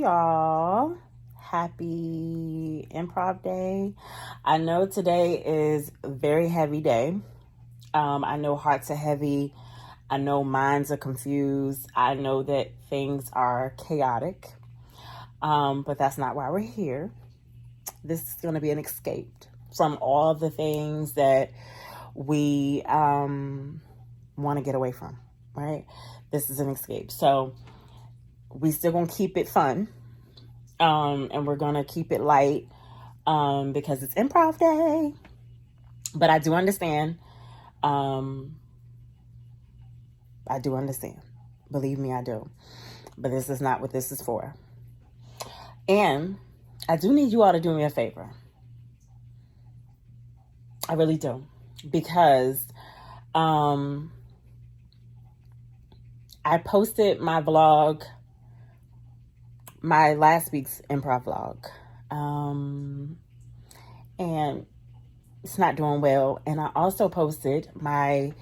y'all. Happy Improv Day. I know today is a very heavy day. I know hearts are heavy. I know minds are confused. I know that things are chaotic. But that's not why we're here. This is going to be an escape from all the things that we want to get away from, right? This is an escape. So we still going to keep it fun. And we're going to keep it light because it's Improv Day. But I do understand. I do understand. Believe me, I do. But this is not what this is for. And I do need you all to do me a favor. I really do. Because I posted my vlog, my last week's improv vlog. And it's not doing well. And I also posted my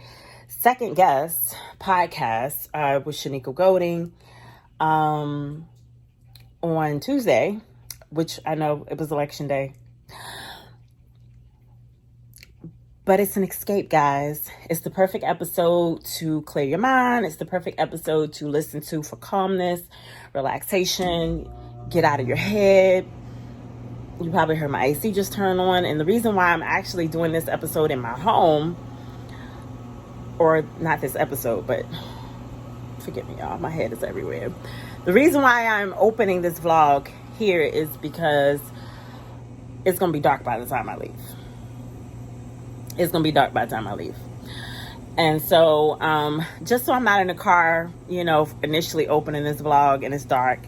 second guest podcast with Shanika Golding on Tuesday, which I know it was election day. But it's an escape, guys. It's the perfect episode to clear your mind. It's the perfect episode to listen to for calmness, relaxation, get out of your head. You probably heard my AC just turn on. And the reason why I'm actually doing this episode in my home, or not this episode, but forgive me, y'all. My head is everywhere. The reason why I'm opening this vlog here is because it's going to be dark by the time I leave. It's going to be dark by the time I leave. And so, just so I'm not in the car, initially opening this vlog and it's dark,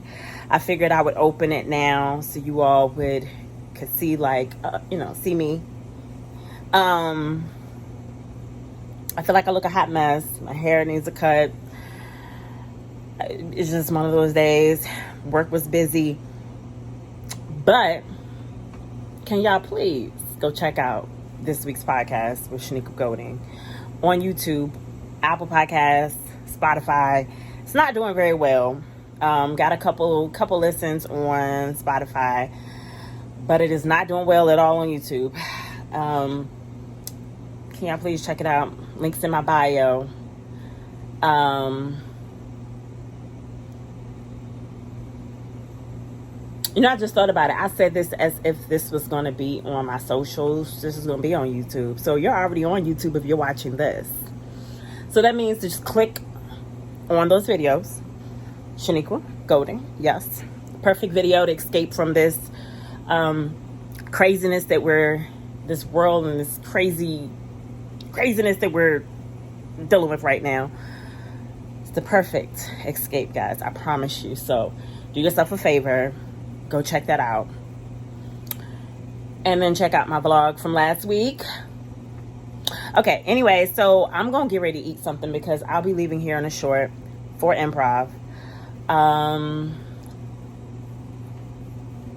I figured I would open it now so you all could see, see me. I feel like I look a hot mess. My hair needs a cut. It's just one of those days. Work was busy. But can y'all please go check out this week's podcast with Shanika Golding on YouTube, Apple Podcasts, Spotify. It's not doing very well. Got a couple listens on Spotify, but it is not doing well at all on YouTube. Can y'all please check it out? Links in my bio. I just thought about it. I said this as if this was going to be on my socials. This is going to be on YouTube. So you're already on YouTube if you're watching this. So that means to just click on those videos. Shanika Golding, yes. Perfect video to escape from this craziness this world and this craziness that we're dealing with right now. It's the perfect escape, guys. I promise you. So do yourself a favor. Go check that out. And then check out my vlog from last week. Okay, anyway, so I'm going to get ready to eat something because I'll be leaving here in a short for Improv.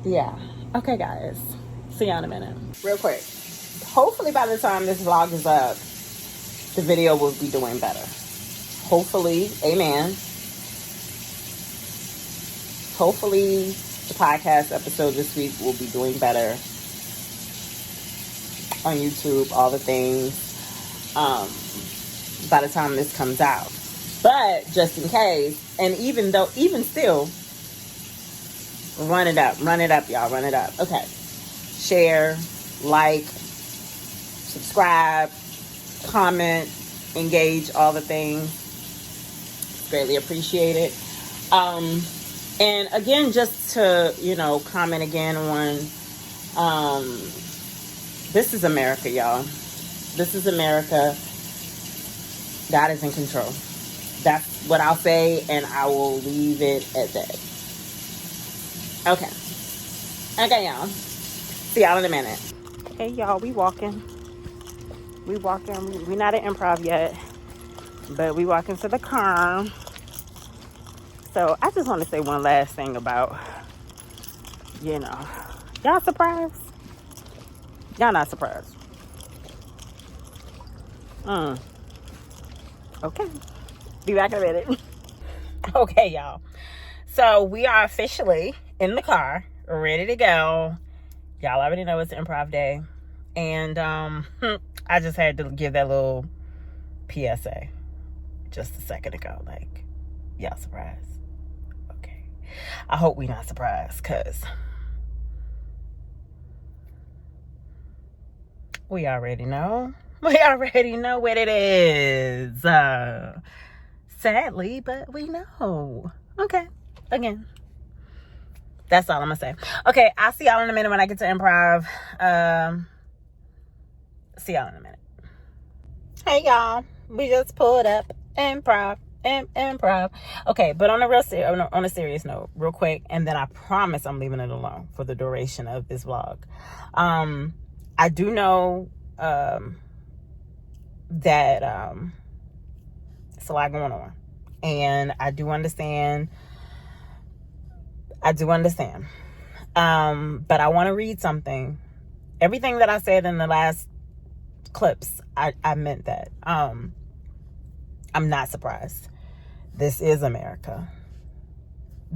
Yeah. Okay, guys. See y'all in a minute. Real quick. Hopefully by the time this vlog is up, the video will be doing better. Hopefully. Amen. Hopefully the podcast episode this week will be doing better on YouTube, all the things, by the time this comes out. But just in case, and even still, run it up, y'all, run it up. Okay. Share, like, subscribe, comment, engage, all the things. Greatly appreciate it. And again, just to, comment again on, this is America, y'all. This is America. God is in control. That's what I'll say, and I will leave it at that. Okay. Okay, y'all. See y'all in a minute. Hey, y'all, we walking. We not at Improv yet, but we walking to the car. So I just want to say one last thing about, y'all surprised? Y'all not surprised? Okay. Be back in a minute. Okay, y'all. So we are officially in the car, ready to go. Y'all already know it's Improv Day. And I just had to give that little PSA just a second ago. Like, y'all surprised? Okay. I hope we not surprised, because we already know. We already know what it is. Sadly, but we know. Okay. Again. That's all I'm going to say. Okay, I'll see y'all in a minute when I get to Improv. See y'all in a minute. Hey, y'all. We just pulled up Improv. Improv. Okay, but on a serious note, real quick, and then I promise I'm leaving it alone for the duration of this vlog. I do know that it's a lot going on, and I do understand. But I want to read something. Everything that I said in the last clips, I meant that. I'm not surprised. This is America.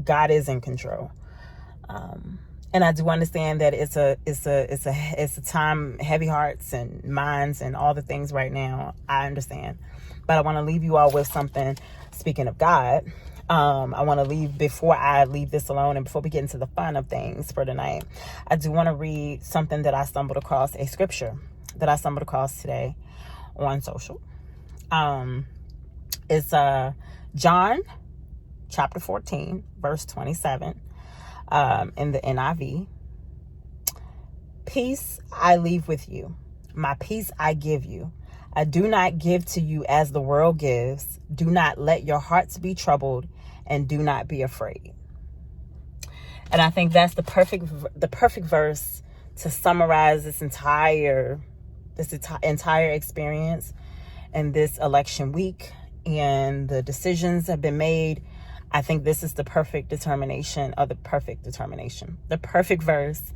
God is in control. And I do understand that it's a time, heavy hearts and minds and all the things right now. I understand. But I want to leave you all with something. Speaking of God, I want to leave, before I leave this alone and before we get into the fun of things for tonight, I do want to read something that I stumbled across, a scripture that I stumbled across today on social. It's John chapter 14, verse 27, in the NIV. Peace I leave with you. My peace I give you. I do not give to you as the world gives. Do not let your hearts be troubled, and do not be afraid. And I think that's the perfect verse to summarize this entire experience and this election week and the decisions have been made. I think this is the perfect verse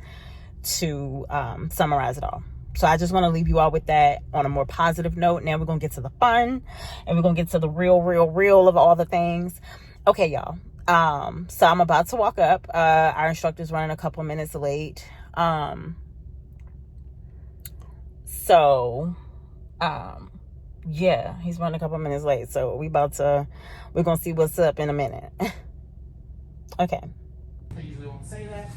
to summarize it all. So I just want to leave you all with that on a more positive note. Now we're going to get to the fun, and we're going to get to the real of all the things. Okay, y'all. So I'm about to walk up. Our instructor's running a couple minutes late. Yeah, he's running a couple minutes late. So we're going to see what's up in a minute. Okay. I usually won't say that.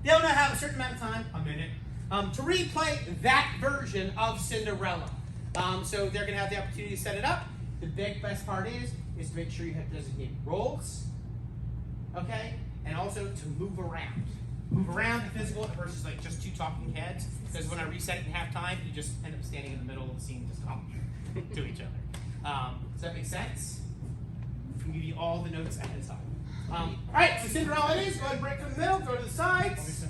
They'll now have a certain amount of time, a minute, to replay that version of Cinderella. So they're going to have the opportunity to set it up. The best part is to make sure you have designated roles, okay? And also to move around. Move around the physical versus like just two talking heads. Because when I reset it in halftime, you just end up standing in the middle of the scene just talking to each other. Does that make sense? I can give you all the notes ahead of time. All right, so Cinderella it is. Go ahead and break from the middle, go to the sides.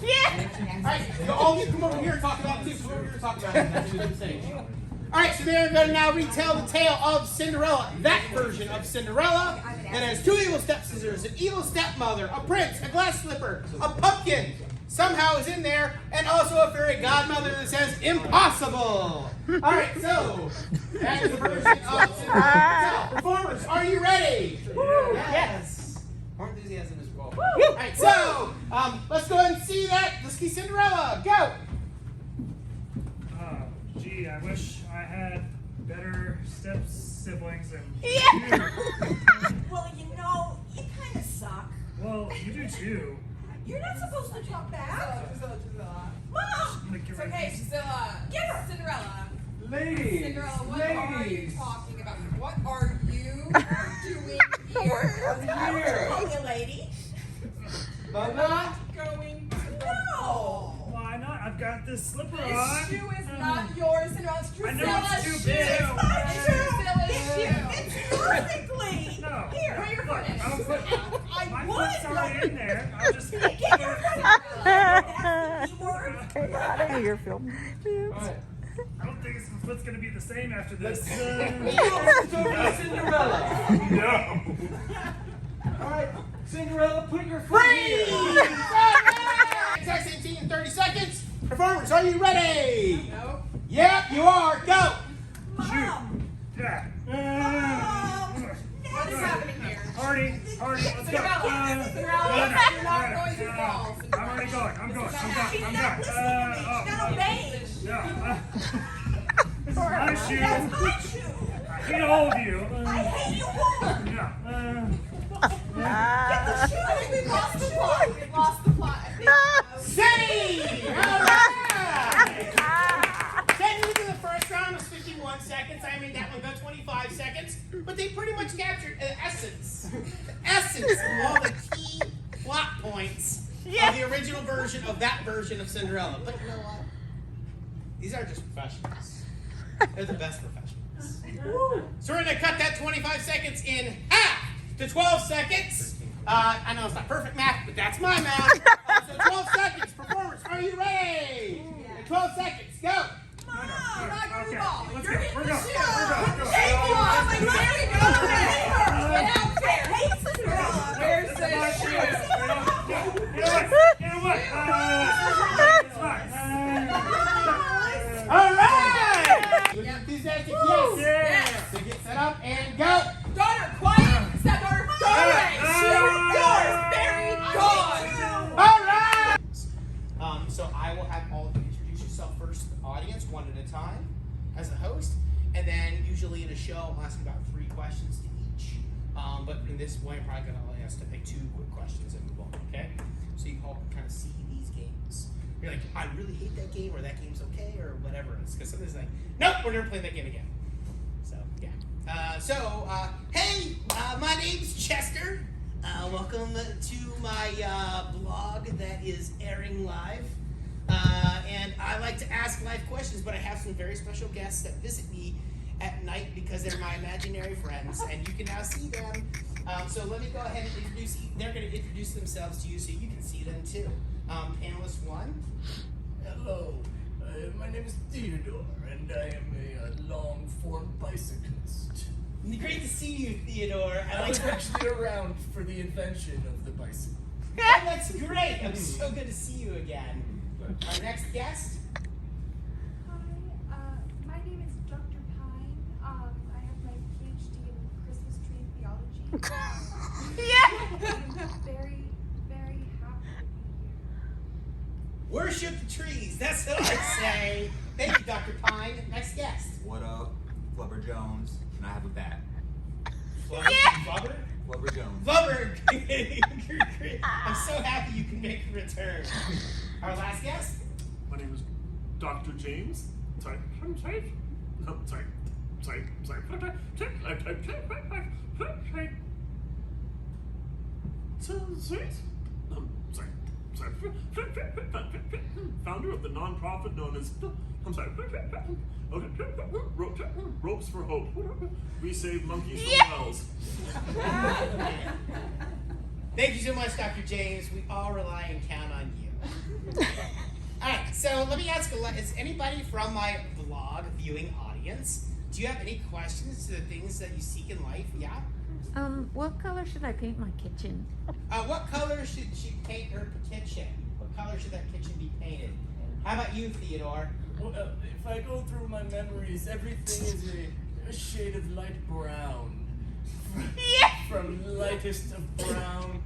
Yeah! All right, you all need to come over here and talk about it too. Come over here and talk about it. That's the stage. All right, so they're going to now retell the tale of Cinderella, that version of Cinderella. That has two evil stepsisters, an evil stepmother, a prince, a glass slipper, a pumpkin, somehow is in there, and also a fairy godmother that says impossible. All right, so that is the version of Cinderella. So, performers, are you ready? Yes. More enthusiasm is wrong. All right, so let's go ahead and see that. Let's see Cinderella. Go. Gee, I wish I had better step-siblings and Yeah. Well, you kind of suck. Well, you do too. You're not supposed to talk back. Gisela. Mom! It's okay, Gisela. Get her. Cinderella. Ladies! Cinderella, what are you talking about? What are you doing here? Hey, lady. Mama? Going No. Why not? I've got this slipper This on. shoe is not yours, Cinderella. It's I know Drusilla's it's too shoe. big. It's not Drusilla's true. shoe. It's perfectly. No. Here. Put your foot in I'll it. put I my would. foot's already in there. I'll just Get your foot in. That's the key word. I didn't hear your film. Alright. I don't think my foot's gonna be the same after this. Cinderella! No. Alright, Cinderella, put your foot Free! here! Text 18 in 30 seconds. Performers, are you ready? No. Yep, you are. Go. Mom. Yeah. Mom. What is happening here? Party. Party, let's go. Cinderella, you're not going to fall. I'm already going. I'm going. She's I'm not going. listening to me. She's not obeying. Yeah. This is my shoe. That's my shoe. I hate all of you. I hate you more. Yeah. Get the shoe. I think we've lost the plot. We've lost the plot. I think. Save! All right! Technically, the first round was 51 seconds. I made that one go 25 seconds. But they pretty much captured the essence of all the key plot points of the original version of that version of Cinderella. But you know what? These are just professionals. They're the best professionals. So we're going to cut that 25 seconds in half to 12 seconds. I know it's not perfect math, but that's my math. So 12 seconds. Performers, are you ready? 12 seconds. Go. You're not going to Okay, fall. let's You're go. hitting We're the going. shoe. We're going. Shake it off. Like, there we go. Get out there. Hey, Cinderella. Where's the shoe? You know what? It's fine. All right. With enthusiastic yes. Yeah. So get set up and go. Daughter, quiet. Stepdaughter, go away. Shoe yours. Very gone. All right. So I will have all of you introduce yourself first to the audience, one at a time, as a host, and then usually in a show I'll ask about 3 questions to each. But in this way, I'm probably going to ask to pick 2 quick questions and move on. Okay? So you can all kind of see these games. You're like, I really hate that game, or that game's okay, or whatever. It's because somebody's like, nope, we're never playing that game again. So yeah. Hey, my name's Chester. Welcome to my blog that is airing live. And I like to ask live questions, but I have some very special guests that visit me at night because they're my imaginary friends, and you can now see them. So let me go ahead and introduce. They're going to introduce themselves to you so you can see them too. Panelist 1. Hello, my name is Theodore, and I am a long-form bicyclist. Great to see you, Theodore. I was actually around for the invention of the bicycle. Oh, that's great. I'm so good to see you again. Our next guest. Hi, my name is Dr. Pine. I have my PhD in Christmas tree theology. I'm very, very happy to be here. Worship the trees. That's what I say. Thank you, Dr. Pine. Next guest. What up? Flubber Jones, and I have a bat. Flubber? Flubber Jones. Flubber. I'm so happy you can make a return. Our last guest. My name is Dr. James. Sorry. No, sorry. Founder of the non-profit known as Ropes for Hope. We save monkeys from wells. Thank you so much, Dr. James. We all rely and count on you. All right, so let me ask, is anybody from my vlog viewing audience, do you have any questions to the things that you seek in life? Yeah? What color should I paint my kitchen? What color should she paint her kitchen? What color should that kitchen be painted? How about you, Theodore? Well, if I go through my memories, everything is a shade of light brown. From lightest of brown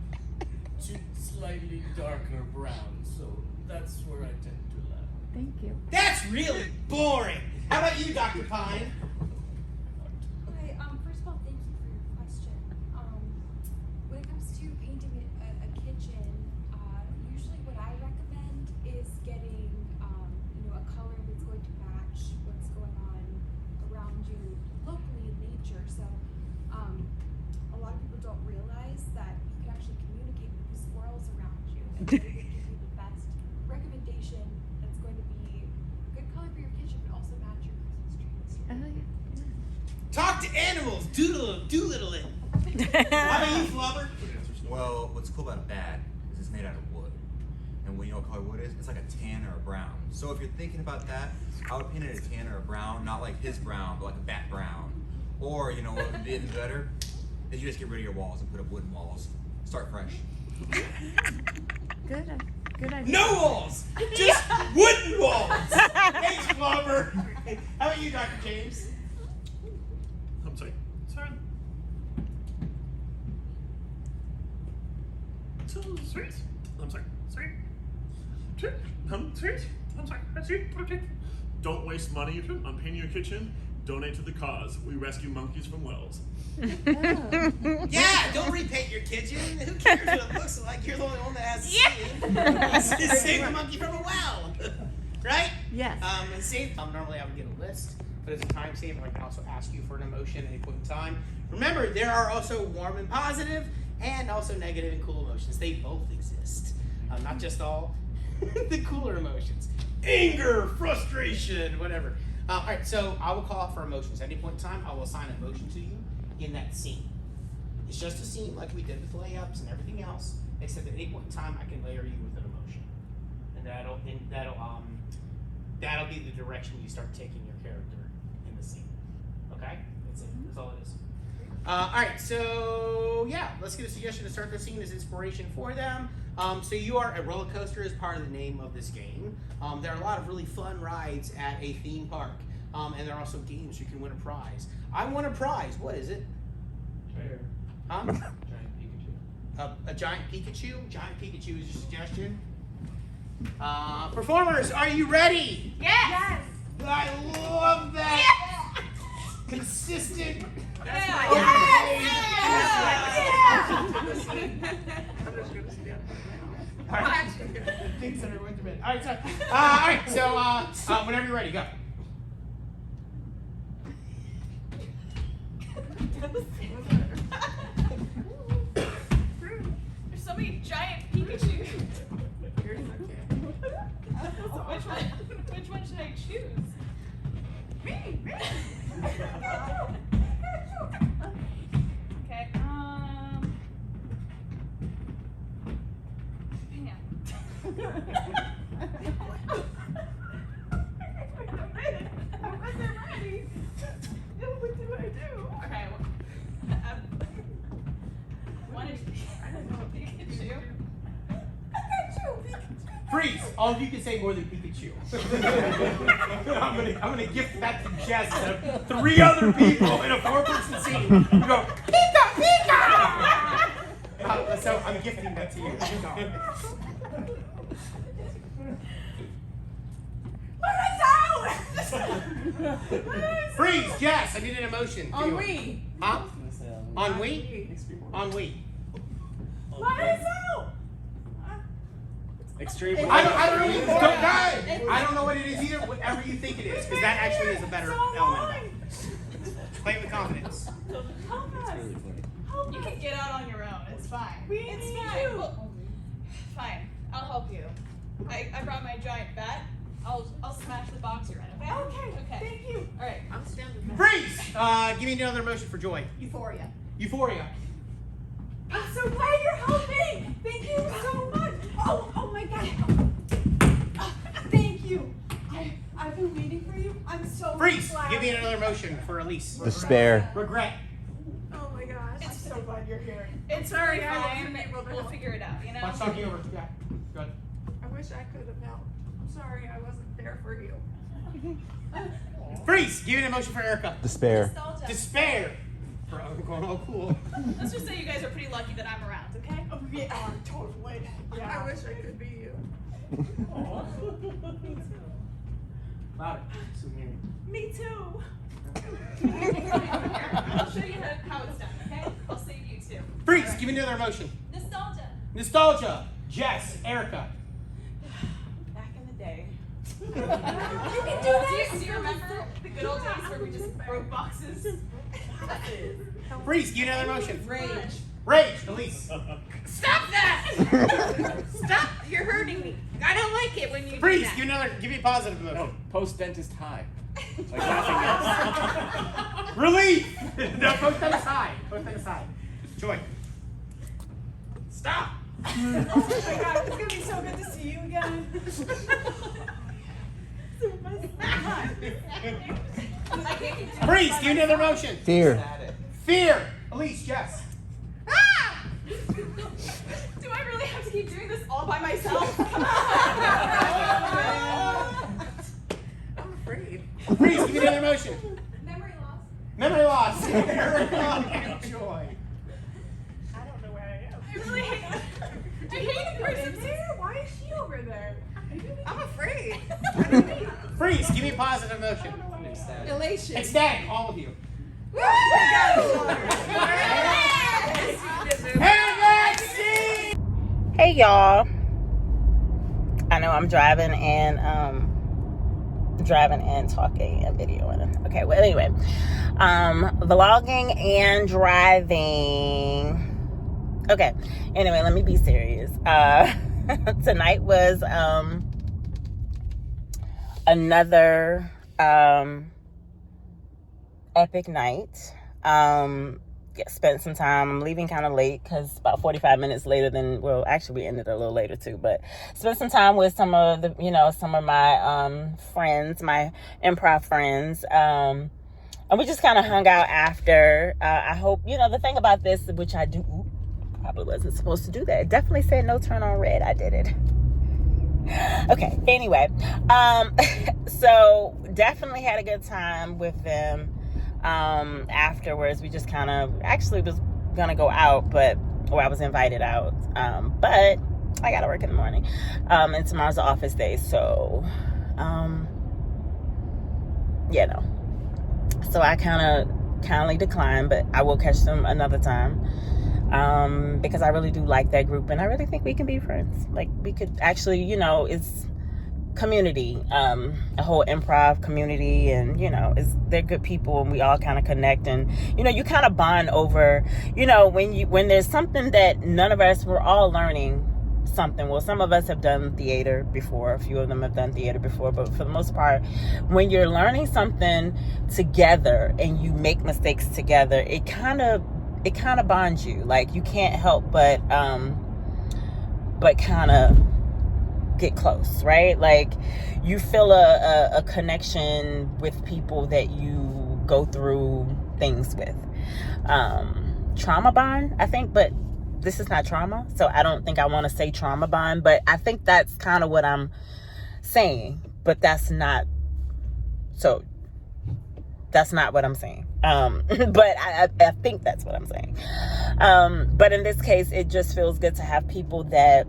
to slightly darker brown. So that's where I tend to lie. Thank you. That's really boring. How about you, Dr. Pine? Hi, first of all, thank you for your question. When it comes to painting a kitchen, usually what I recommend is getting, a color that's going to match what's going on around you locally in nature. So, a lot of people don't realize that you can actually communicate with the squirrels around you and they will give you the best recommendation that's going to be a good color for your kitchen, but also match your Christmas tree this year. Talk to animals. Doolittle it. How about you, Flubber? Well, what's cool about a bat is it's made out of wood. And when you know what color wood is, it's like a tan or a brown. So if you're thinking about that, I would paint it a tan or a brown, not like his brown, but like a bat brown. Or, you know what would be even better? Is you just get rid of your walls and put up wooden walls. Start fresh. Good idea. No walls. Just wooden walls. Thanks, Flubber. How about you, Dr. James? I'm sorry. Sweet. I'm sorry. Sweet. Sweet. Sweet. I'm sorry. Sweet. Okay. Don't waste money on painting your kitchen. Donate to the cause. We rescue monkeys from wells. Yeah, don't repaint your kitchen. Who cares what it looks like? You're the only one that has to see. Save the monkey from a well. Right? Yes. And save. Normally I would get a list, but as a time saver, I can also ask you for an emotion at any point in time. Remember, there are also warm and positive, and also negative and cool emotions. They both exist. Not just all the cooler emotions. Anger, frustration, whatever. All right, so I will call out for emotions. At any point in time, I will assign an emotion to you in that scene. It's just a scene like we did with layups and everything else, except at any point in time, I can layer you with an emotion, and that'll be the direction you start taking your character in the scene. Okay, that's it. That's all it is. All right, so yeah, let's get a suggestion to start the scene as inspiration for them. So you are a roller coaster is part of the name of this game. There are a lot of really fun rides at a theme park, and there are also games you can win a prize. I won a prize. What is it? Fair. Huh? Giant Pikachu. A giant Pikachu. Giant Pikachu is your suggestion. Performers, are you ready? Yes. I love that. Consistent. All right. Things that are going to bed. All right, so, whenever you're ready, go. There's so many giant Pikachu. Which one should I choose? Me. Okay. Man. I wasn't ready. What do I do? Okay. One is I don't know. Pikachu. Freeze! All of you can say more than Pikachu. I'm gonna gift that to Jess and 3 other people in a 4-person scene. You go Pika Pika. So I'm gifting that to you. Freeze, Jess! I need an emotion. Ennui. Huh? Ennui? Ennui. Extreme. I don't know what it is either. Whatever you think it is, because that actually is a better element. Play with confidence. You can get out on your own. It's fine. It's fine. Well, fine. I'll help you. I brought my giant bat. I'll smash the box you're in. Okay. Okay. Thank you. All right. I'm standing. Freeze! Give me another emotion for joy. Euphoria. Euphoria. I'm so glad you're helping. Thank you so much. Oh my God. Thank you. I've been waiting for you. I'm so Freeze! glad. Give me another emotion for Elise. Despair. Regret. Oh my gosh. I'm so glad you're here. It's Sorry, very fine. fine. We'll figure it out. You know. Watch talking over. Yeah. Good. I wish I could have helped. I'm sorry I wasn't there for you. Freeze! Give me an emotion for Erica. Despair. Nostalgia. Despair. For I'm going all cool. Let's just say you guys are pretty lucky that I'm around. Okay. Oh, we are totally. I wish I could be you. Louder. So hear me. Me too. I'll show you how it's done. Okay. I'll save you too. Freeze! Give me another emotion. Nostalgia. Nostalgia. Jess. Erica. Back in the day. You can do this. Do you remember the good old days where we just broke boxes? Freeze! Give me another emotion. Rage. Rage. Elise. Stop that! Stop! You're hurting me. I don't like it when you Freeze! do that. Give me another. Give me a positive emotion. No, post dentist high. Like nothing else. Relief! No, post that aside. Post that aside. Joy. Stop! Oh my God, it's gonna be so good to see you again. Freeze! Give me another emotion. Fear. Fear. Elise. Jess. Do I really have to keep doing this all by myself? Come on. I'm afraid. Freeze! Give me another emotion. Memory loss. Memory loss. Erica and Joy. I don't know where I am. I really hate it. Freeze. Give me a positive emotion. Elation. Ecstatic, all of you. Woo! Hey y'all. I know I'm driving and talking and videoing. Okay, well anyway. Vlogging and driving. Okay. Anyway, let me be serious. Tonight was another epic night. Spent some time. I'm leaving kind of late because about 45 minutes later than, well, actually we ended a little later too, but spent some time with some of my friends, my improv friends, and we just kind of hung out after. I hope, the thing about this, which I do, probably wasn't supposed to do that. It definitely said no turn on red. I did it. Okay, anyway, so definitely had a good time with them. Afterwards, we just kind of actually was gonna go out, I was invited out, but I gotta work in the morning, and tomorrow's the office day, so so I kindly declined, but I will catch them another time, because I really do like that group, and I really think we can be friends. Like, we could actually, it's community, a whole improv community, and they're good people, and we all kind of connect, and you kind of bond over, when there's something that none of us, we're all learning something. Well, some of us have done theater before, a few of them have done theater before, but for the most part, when you're learning something together and you make mistakes together, it kind of bonds you. Like, you can't help but kind of get close, right? Like, you feel a connection with people that you go through things with. Trauma bond, I think, but this is not trauma, so I don't think I want to say trauma bond, but I think that's kind of what I'm saying, but that's not what I'm saying. But I think that's what I'm saying. But in this case, it just feels good to have people that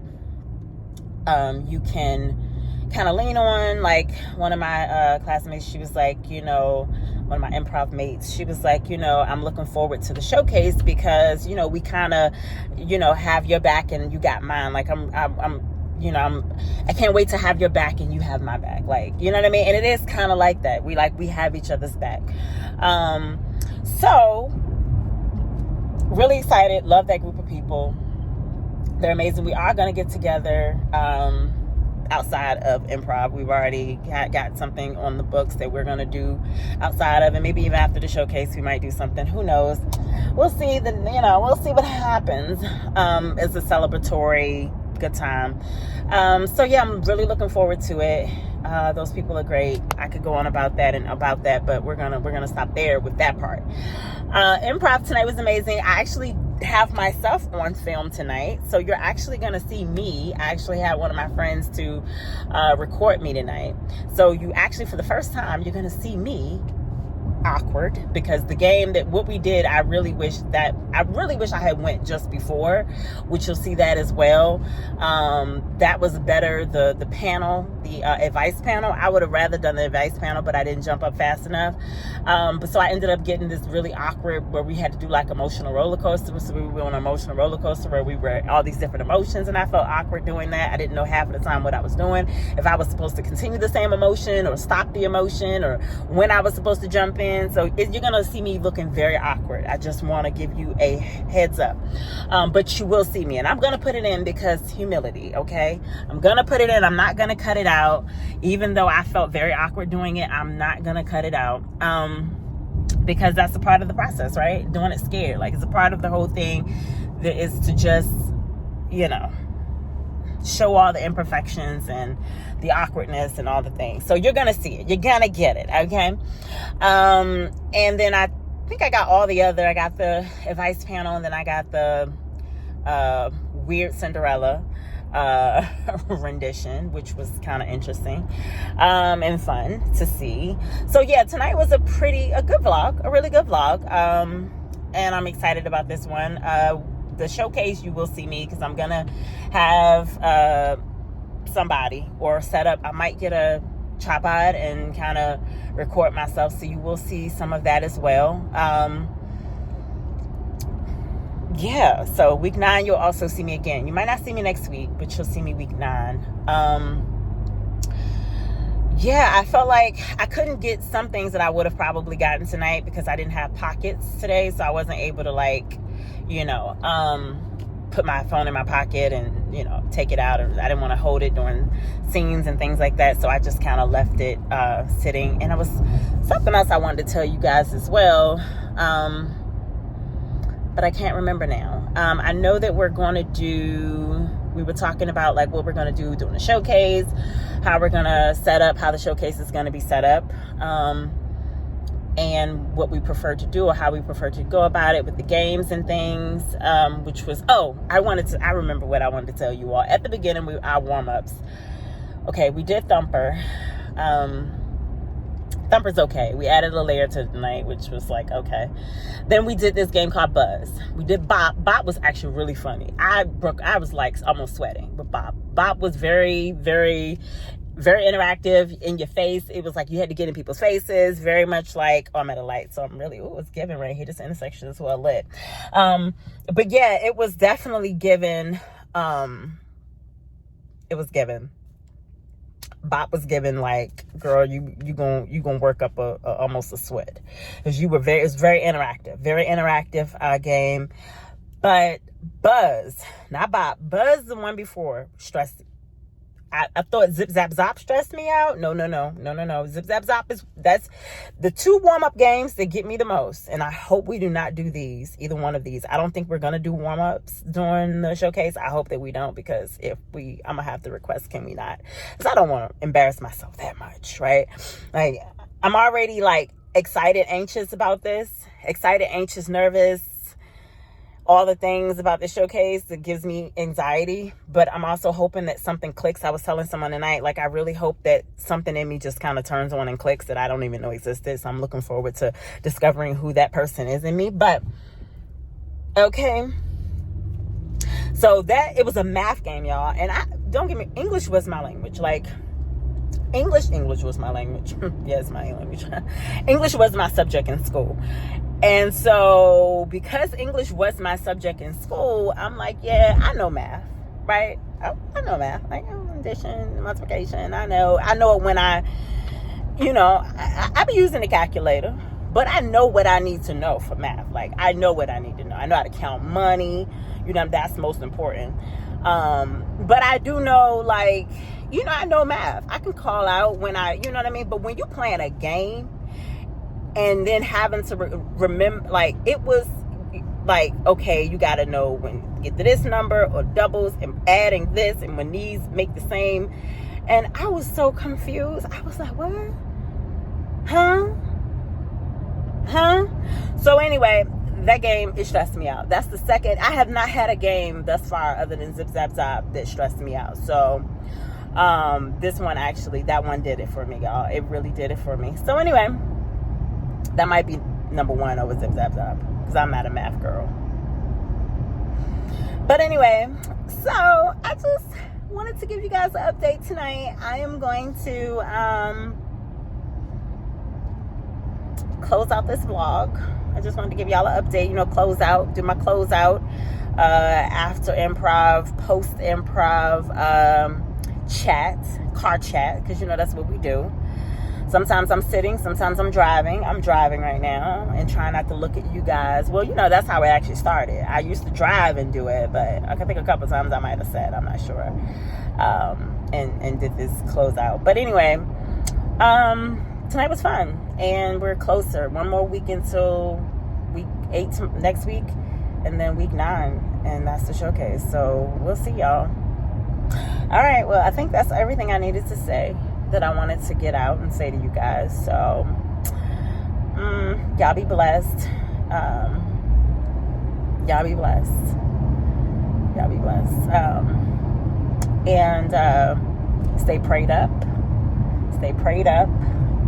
you can kind of lean on. Like, one of my classmates, she was like, one of my improv mates, she was like, I'm looking forward to the showcase because, we kind of, have your back and you got mine. Like, I can't wait to have your back and you have my back. Like, you know what I mean? And it is kind of like that. We have each other's back. So really excited. Love that group of people. They're amazing. We are going to get together outside of improv. We've already got something on the books that we're going to do outside of, and maybe even after the showcase, we might do something. Who knows? We'll see. We'll see what happens. It's a celebratory good time. So yeah, I'm really looking forward to it. Those people are great. I could go on about that, but we're gonna stop there with that part. Improv tonight was amazing. I actually have myself on film tonight, so you're actually gonna see me. I actually had one of my friends to record me tonight, so you actually, for the first time, you're gonna see me awkward, because the game that what we did, I really wish I had went just before, which you'll see that as well. That was better. The panel, the advice panel, I would have rather done the advice panel, but I didn't jump up fast enough. But so I ended up getting this really awkward where we had to do like emotional roller coaster. So we were on an emotional roller coaster where we were all these different emotions, and I felt awkward doing that. I didn't know half of the time what I was doing, if I was supposed to continue the same emotion or stop the emotion, or when I was supposed to jump in. So you're gonna see me looking very awkward. I just want to give you a heads up, but you will see me, and I'm gonna put it in because humility. Okay, I'm gonna put it in. I'm not gonna cut it out. Even though I felt very awkward doing it, I'm not gonna cut it out, because that's a part of the process, right? Doing it scared, like, it's a part of the whole thing, that is to just show all the imperfections and the awkwardness and all the things. So you're gonna see it, you're gonna get it, okay? And then I think I got I got the advice panel, and then I got the weird Cinderella rendition, which was kind of interesting and fun to see. So yeah, tonight was a really good vlog, and I'm excited about this one. The showcase, you will see me, because I'm gonna have somebody or set up. I might get a tripod and kind of record myself, so you will see some of that as well. Yeah, so week 9 you'll also see me again. You might not see me next week, but you'll see me week 9. Yeah, I felt like I couldn't get some things that I would have probably gotten tonight because I didn't have pockets today, so I wasn't able to, like, you know, put my phone in my pocket and, you know, take it out. I didn't want to hold it during scenes and things like that, so I just kind of left it sitting. And it was something else I wanted to tell you guys as well, but I can't remember now. I know that we're going to do, we were talking about like what we're going to do during the showcase, how we're going to set up, how the showcase is going to be set up, and what we prefer to do or how we prefer to go about it with the games and things, which was, I remember what I wanted to tell you all. At the beginning, our warm-ups. Okay, we did Thumper. Thumper's okay. We added a layer to tonight, which was like, okay. Then we did this game called Buzz. We did Bop. Bop was actually really funny. I was like almost sweating with Bop. Bop was very, very, very interactive, in your face. It was like you had to get in people's faces. Very much like, I'm at a light, so I'm really, it's giving right here. This intersection is well lit. But yeah, it was definitely given. It was given. Bop was given like, girl, you gonna work up almost a sweat, because it was very interactive game. But Buzz, not Bop, Buzz, the one before, stressed. I thought Zip Zap Zop stressed me out. No. Zip Zap Zop that's the 2 warm-up games that get me the most. And I hope we do not do either one of these. I don't think we're going to do warm-ups during the showcase. I hope that we don't, because if I'm going to have to request, can we not? Because I don't want to embarrass myself that much, right? Like, I'm already like excited, anxious about this. Excited, anxious, nervous. All the things about the showcase that gives me anxiety, but I'm also hoping that something clicks. I was telling someone tonight, like, I really hope that something in me just kind of turns on and clicks that I don't even know existed. So I'm looking forward to discovering who that person is in me. But okay, so it was a math game, y'all. And don't get me, English was my language. Like, English was my language. Yes, my language. English was my subject in school. And so because English was my subject in school, I'm like, yeah, I know math, right? I know math, like addition, multiplication. I know it when I be using the calculator, but I know what I need to know for math. Like, I know what I need to know. I know how to count money. That's most important. But I do know, like, I know math. I can call out when you know what I mean? But when you playing a game, and then having to remember, like, it was like, okay, you got to know when to get to this number or doubles and adding this and when these make the same. And I was so confused. I was like, what? Huh? So anyway, that game, it stressed me out. That's the second. I have not had a game thus far other than Zip Zap Zop that stressed me out. So this one, actually, that one did it for me, y'all. It really did it for me. So anyway, that might be number 1 over Zip Zap Zop, because I'm not a math girl. But anyway, so I just wanted to give you guys an update tonight. I am going to close out this vlog. I just wanted to give y'all an update, do my closeout after improv, post improv car chat, because that's what we do. Sometimes I'm sitting, sometimes I'm driving. I'm driving right now and trying not to look at you guys. Well, that's how it actually started. I used to drive and do it, but I think a couple times I might have sat, I'm not sure, and did this closeout. But anyway, tonight was fun, and we're closer. One more week until week 8 next week, and then week 9, and that's the showcase. So we'll see y'all. All right, well, I think that's everything I needed to say that I wanted to get out and say to you guys. So y'all be blessed. Y'all be blessed. And stay prayed up,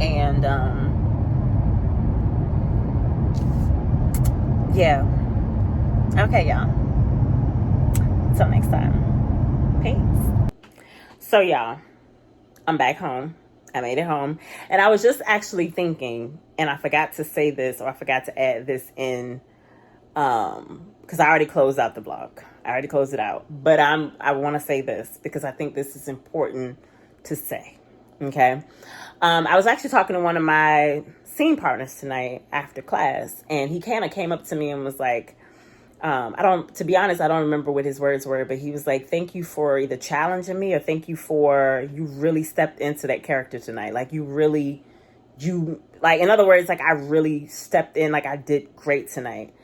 and yeah. Okay, y'all, until next time, peace. So y'all, I'm back home. I made it home. And I was just actually thinking, and I forgot to say this, or I forgot to add this in, because I already closed out the blog. I already closed it out. But I want to say this because I think this is important to say. Okay. I was actually talking to one of my scene partners tonight after class, and he kind of came up to me and was like, to be honest, I don't remember what his words were, but he was like, thank you for either challenging me, or thank you for, you really stepped into that character tonight. Like in other words, like I really stepped in, like I did great tonight.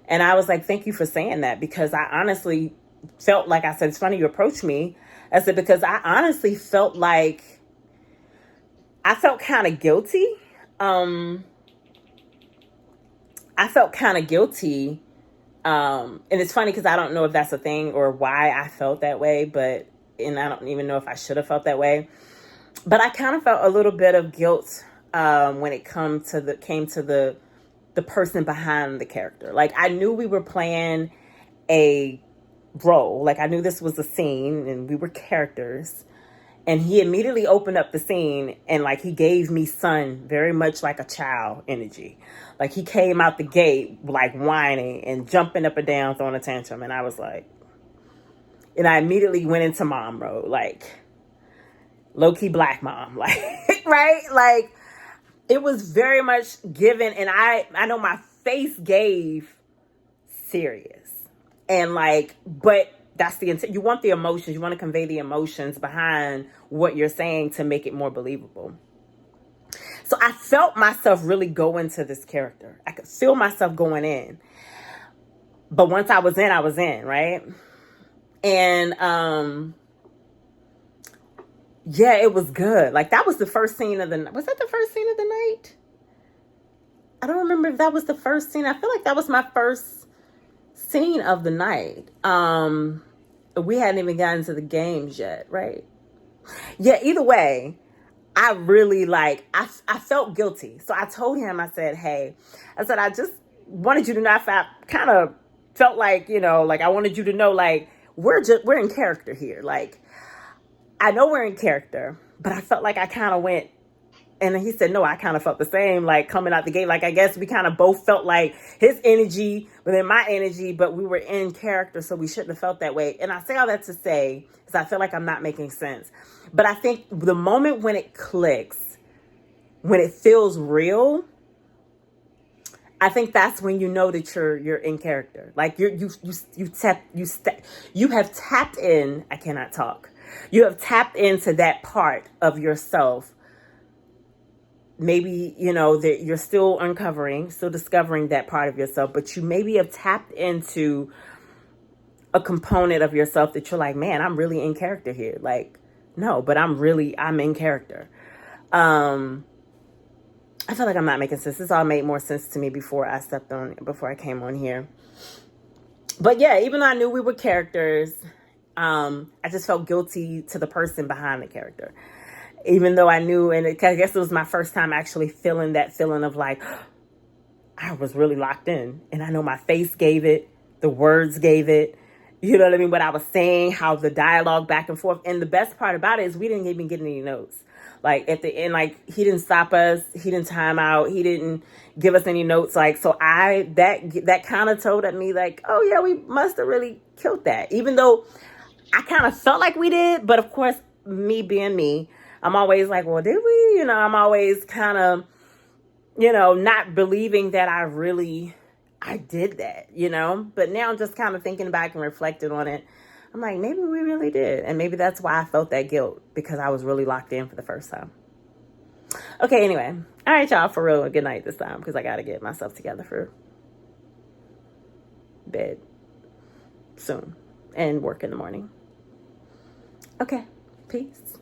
And I was like, thank you for saying that, because I honestly felt, like I said, it's funny you approached me. I said, because I honestly felt like, I felt kind of guilty. I felt kind of guilty. And it's funny because I don't know if that's a thing or why I felt that way, and I don't even know if I should have felt that way. But I kind of felt a little bit of guilt when it came to the person behind the character. Like I knew we were playing a role. Like I knew this was a scene and we were characters. And he immediately opened up the scene and like he gave me Son very much like a child energy. Like he came out the gate like whining and jumping up and down, throwing a tantrum. And I was like, and I immediately went into mom mode, like low-key black mom, like, right? Like it was very much given. And I know my face gave serious and like, but that's the intent. You want the emotions. You want to convey the emotions behind what you're saying to make it more believable. So I felt myself really go into this character. I could feel myself going in. But once I was in, right? And yeah, it was good. Like that was the first scene of the, was that the first scene of the night? I don't remember if that was the first scene. I feel like that was my first scene of the night. We hadn't even gotten to the games yet, right? Yeah, either way, I really I felt guilty. So I told him, I said, hey, I just wanted you to know, I kind of felt like, like I wanted you to know, like, we're in character here. Like, I know we're in character, but I felt like I kind of went, and he said, no, I kind of felt the same, like coming out the gate. Like, I guess we kind of both felt like his energy within my energy, but we were in character, so we shouldn't have felt that way. And I say all that to say, because I feel like I'm not making sense. But I think the moment when it clicks, when it feels real, I think that's when you know that you're in character. Like you have tapped in. I cannot talk. You have tapped into that part of yourself. Maybe, that you're still discovering that part of yourself, but you maybe have tapped into a component of yourself that you're like, man, I'm really in character here. Like, no, but I'm in character. I feel like I'm not making sense. This all made more sense to me before I came on here. But yeah, even though I knew we were characters, I just felt guilty to the person behind the character. Even though I knew, and I guess it was my first time actually feeling that feeling of like, I was really locked in. And I know my face gave it, the words gave it, you know what I mean? What I was saying, how the dialogue back and forth. And the best part about it is we didn't even get any notes. Like at the end, like he didn't stop us. He didn't time out. He didn't give us any notes. Like, so that kind of told at me like, oh yeah, we must have really killed that. Even though I kind of felt like we did. But of course, me being me, I'm always like, well, did we? I'm always kind of, not believing that I did that, But now I'm just kind of thinking back and reflecting on it. I'm like, maybe we really did. And maybe that's why I felt that guilt, because I was really locked in for the first time. Okay, anyway. All right, y'all, for real, good night this time, because I got to get myself together for bed soon and work in the morning. Okay, peace.